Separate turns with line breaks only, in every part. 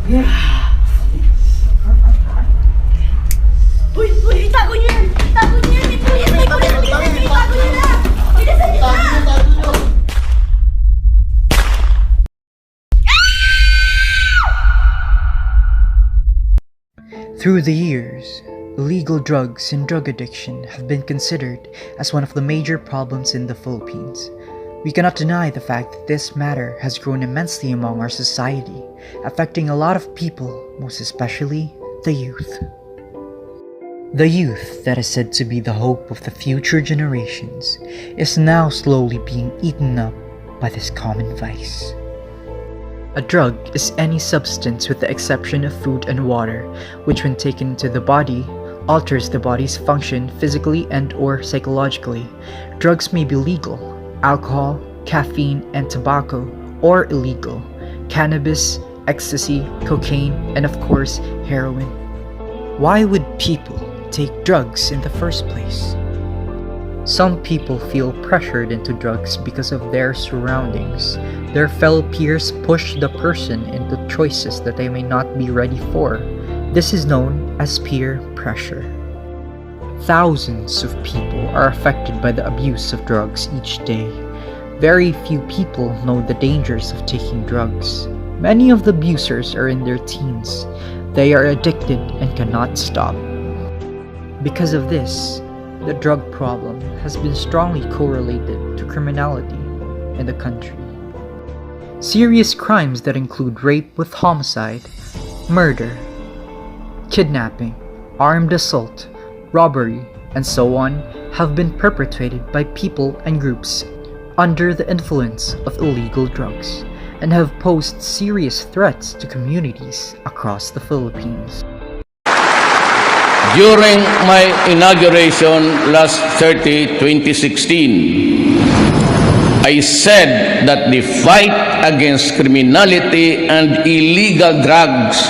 Uy! Uy! Itago niyo yan! Itago niyo yan! May pulis! May pulis! Itago niyo na! Bilisan niyo na!
Through the years, illegal drugs and drug addiction have been considered as one of the major problems in the Philippines. We cannot deny the fact that this matter has grown immensely among our society, affecting a lot of people, most especially the youth. The youth that is said to be the hope of the future generations is now slowly being eaten up by this common vice. A drug is any substance with the exception of food and water, which when taken into the body, alters the body's function physically and/or psychologically. Drugs may be legal, alcohol, caffeine, and tobacco, or illegal, cannabis, ecstasy, cocaine, and of course, heroin. Why would people take drugs in the first place? Some people feel pressured into drugs because of their surroundings. Their fellow peers push the person into choices that they may not be ready for. This is known as peer pressure. Thousands of people are affected by the abuse of drugs each day. Very few people know the dangers of taking drugs. Many of the abusers are in their teens. They are addicted and cannot stop. Because of this, the drug problem has been strongly correlated to criminality in the country. Serious crimes that include rape with homicide, murder, kidnapping, armed assault, robbery, and so on have been perpetrated by people and groups under the influence of illegal drugs and have posed serious threats to communities across the Philippines.
During my inauguration last 2016, I said that the fight against criminality and illegal drugs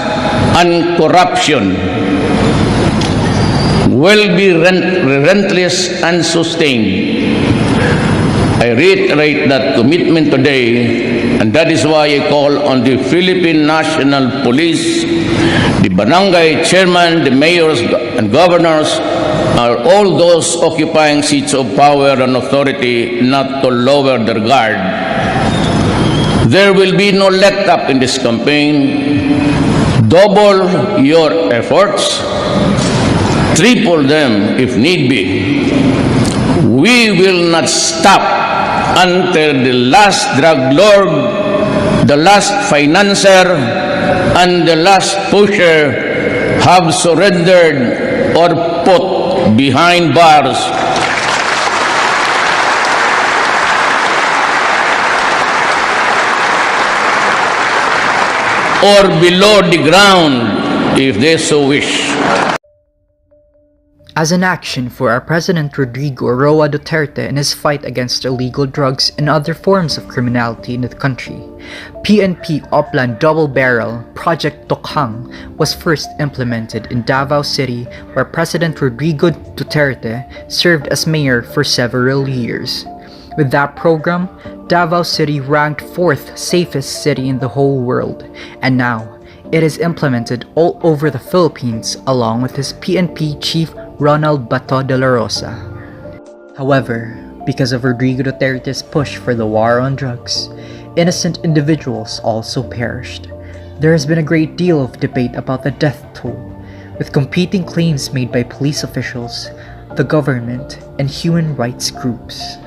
and corruption will be relentless and sustained. I reiterate that commitment today, and that is why I call on the Philippine National Police, the barangay chairman, the mayors and governors, are all those occupying seats of power and authority not to lower their guard. There will be no let up in this campaign. Double your efforts, triple them if need be. We will not stop until the last drug lord, the last financier, and the last pusher have surrendered or put behind bars. Or below the ground, if they so wish.
As an action for our President Rodrigo Roa Duterte in his fight against illegal drugs and other forms of criminality in the country, PNP Oplan Double Barrel Project Tokhang was first implemented in Davao City, where President Rodrigo Duterte served as mayor for several years. With that program, Davao City ranked 4th safest city in the whole world, and now it is implemented all over the Philippines along with his PNP chief Ronald Bato de la Rosa. However, because of Rodrigo Duterte's push for the war on drugs, innocent individuals also perished. There has been a great deal of debate about the death toll, with competing claims made by police officials, the government, and human rights groups.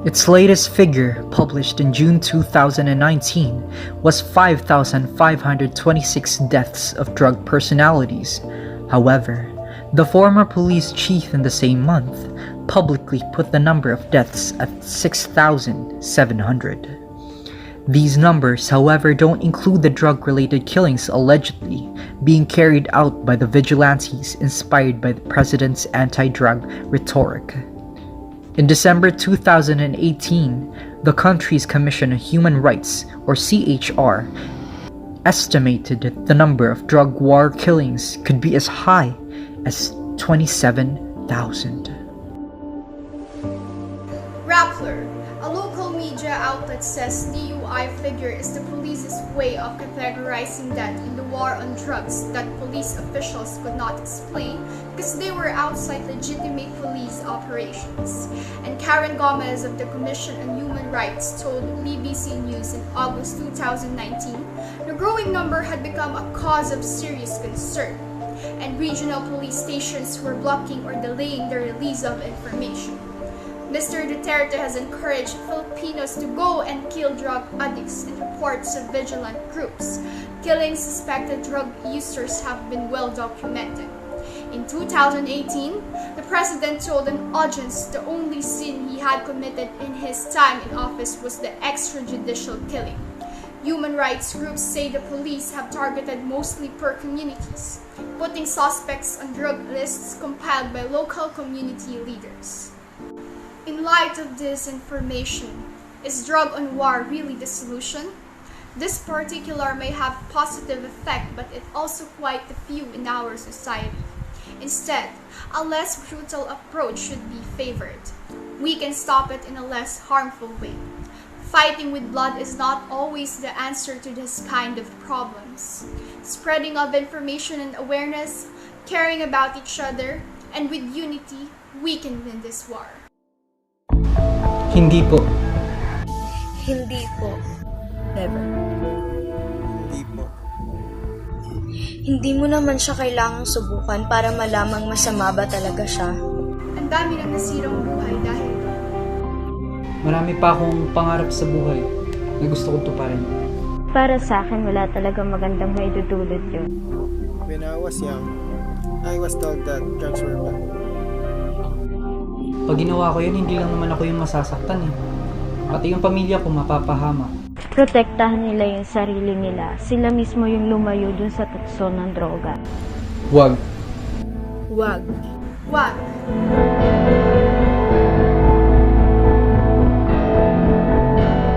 Its latest figure, published in June 2019, was 5,526 deaths of drug personalities. However, the former police chief in the same month publicly put the number of deaths at 6,700. These numbers, however, don't include the drug-related killings allegedly being carried out by the vigilantes inspired by the president's anti-drug rhetoric. In December 2018, the country's Commission on Human Rights, or CHR, estimated that the number of drug war killings could be as high as 27,000.
Rappler, a local media outlet says DUI figure is the police's way of categorizing death in the war on drugs that police officials could not explain because they were outside legitimate police operations. And Karen Gomez of the Commission on Human Rights told BBC News in August 2019 the growing number had become a cause of serious concern, and regional police stations were blocking or delaying the release of information. Mr. Duterte has encouraged Filipinos to go and kill drug addicts in reports of vigilant groups. Killing suspected drug users have been well documented. In 2018, the president told an audience the only sin he had committed in his time in office was the extrajudicial killing. Human rights groups say the police have targeted mostly poor communities, putting suspects on drug lists compiled by local community leaders. In light of this information, is drug on war really the solution? This particular may have positive effect, but it also quite the few in our society. Instead, a less brutal approach should be favored. We can stop it in a less harmful way. Fighting with blood is not always the answer to this kind of problems. Spreading of information and awareness, caring about each other, and with unity, we can win this war.
Hindi po.
Hindi po. Never.
Hindi po.
Hindi mo naman siya kailangang subukan para malamang masama ba talaga siya.
Ang dami ng nasirang buhay dahil doon.
Marami pa akong pangarap sa buhay na gusto kong tuparin.
Para sa akin, wala talagang magandang maidudulot yun.
When I was young, I was told that drugs were bad.
Pag ginawa ko yun, hindi lang naman ako yung masasaktan eh. Pati yung pamilya ko mapapahamak.
Protektahan nila yung sarili nila. Sila mismo yung lumayo dun sa tukso ng droga.
Huwag.
Wag.
Wag!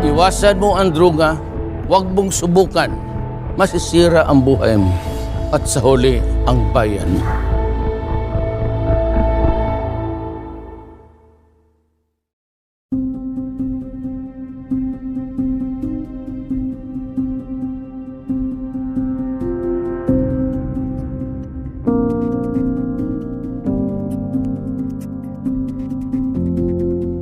Iwasan mo ang droga, huwag mong subukan. Masisira ang buhay mo at sa huli ang bayan.